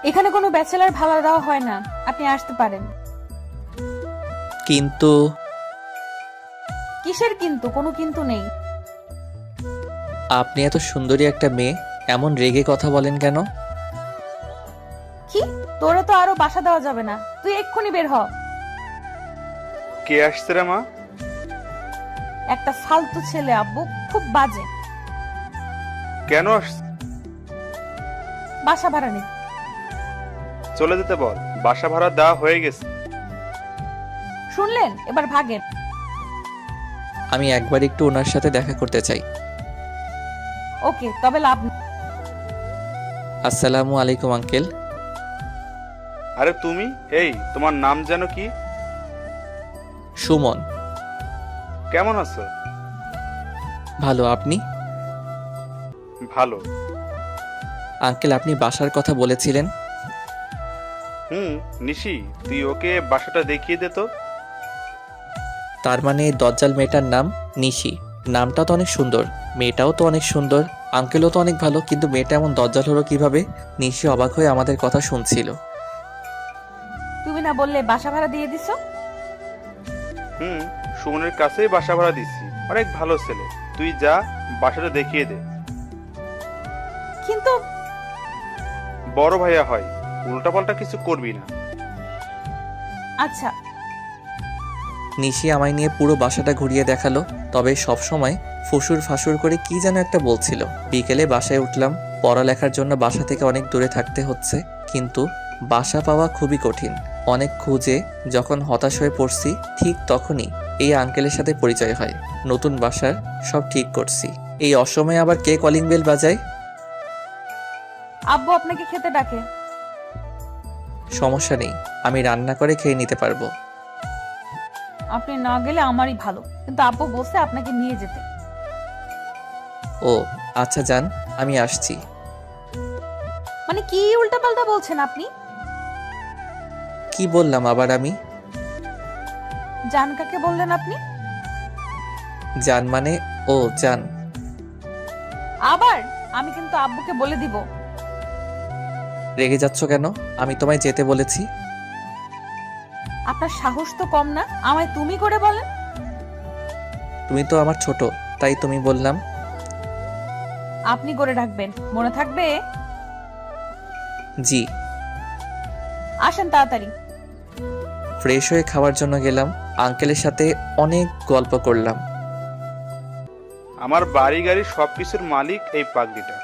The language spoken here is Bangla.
এখানে কোনো ব্যাচেলার ভাড়া দেওয়া হয় না, আপনি আসতে পারেন। কিন্তু কিসের কিন্তু? কোনো কিন্তু নেই। আপনি এত সুন্দরী একটা মেয়ে, এমন রেগে কথা বলেন কেন? কি? তোরে তো আরো বাসা দেওয়া যাবে না, তুই এক্ষুনি বের হ। কে আসছে রে মা? একটা ফালতু ছেলে আব্বু, খুব বাজে। কেন আসছে? বাসা ভাড়া নেই। চলে যেতে বল, বাসা ভাড়া দেওয়া হয়ে গেছে। শুনলেন? এবার ভাগেন। আমি একবার একটু ওনার সাথে দেখা করতে চাই। ওকে, তবে লাভ নেই। আসসালামু আলাইকুম আঙ্কেল। আরে তুমি, এই তোমার নাম যেন কি? সুমন। কেমন আছো? ভালো, আপনি? ভালো। আঙ্কেল, আপনি বাসার কথা বলেছিলেন। নিশি, তুই ওকে বাসাটা দেখিয়ে দে তো। তার মানে দজ্জাল মেয়েটার নাম নিশি। নামটা তো অনেক সুন্দর, মেয়েটাও তো অনেক সুন্দর, আঙ্কেলও তো অনেক ভালো, কিন্তু মেয়েটা এমন দজ্জাল হলো কিভাবে? নিশি অবাক হয়ে আমাদের কথা শুনছিল। তুমি না বললে বাসা ভাড়া দিয়ে দিছো? সুমনের কাছেই বাসা ভাড়া দিচ্ছি, অনেক ভালো ছেলে। তুই যা, বাসাটা দেখিয়ে দে। কিন্তু বড় ভাইয়া হয়, উল্টাপাল্টা কিছু করবি না। আচ্ছা। নিশি আমায় নিয়ে পুরো বাসাটা ঘুরিয়ে দেখালো, তবে সব সময় ফুসুর ফাসুর করে কি যেন একটা বলছিল। বিকেলে বাসায় উঠলাম। পড়ালেখার জন্য বাসা থেকে অনেক দূরে থাকতে হচ্ছে, কিন্তু বাসা পাওয়া খুবই কঠিন। অনেক খুঁজে যখন হতাশ হয়ে পড়ছি, ঠিক তখনই এই আঙ্কেলের সাথে পরিচয় হয়। নতুন বাসার সব ঠিক করছি, এই অসময়ে আবার কে কলিং বেল বাজায়? আব্বু আপনাকে খেতে ডাকে। সমস্যা নেই, আমি রান্না করে খেয়ে নিতে পারবো। আপনি না গেলে আমারই ভালো, কিন্তু আব্বু বলছে আপনাকে নিয়ে যেতে। ও আচ্ছা, যান, আমি আসছি। মানে কি উল্টাপাল্টা বলছেন আপনি? কি বললাম আবার আমি? জান কাকে বললেন আপনি? যান মানে? ও যান। আবার? আমি কিন্তু আব্বুকে বলে দিব। রেগে যাচ্ছ কেন? আমি তোমায় যেতে বলেছি। আপনার সাহস তো কম না, আমায় তুমি করে বলেন। তুমি তো আমার ছোট, তাই তুমি বললাম। আপনি করে ডাকবেন, মনে থাকবে? জি। আসেন তাড়াতাড়ি। ফ্রেশ হয়ে খাওয়ার জন্য গেলাম। আঙ্কেলের সাথে অনেক গল্প করলাম। আমার বাড়ি গাড়ি সবকিছুর মালিক এই পাগড়িটা।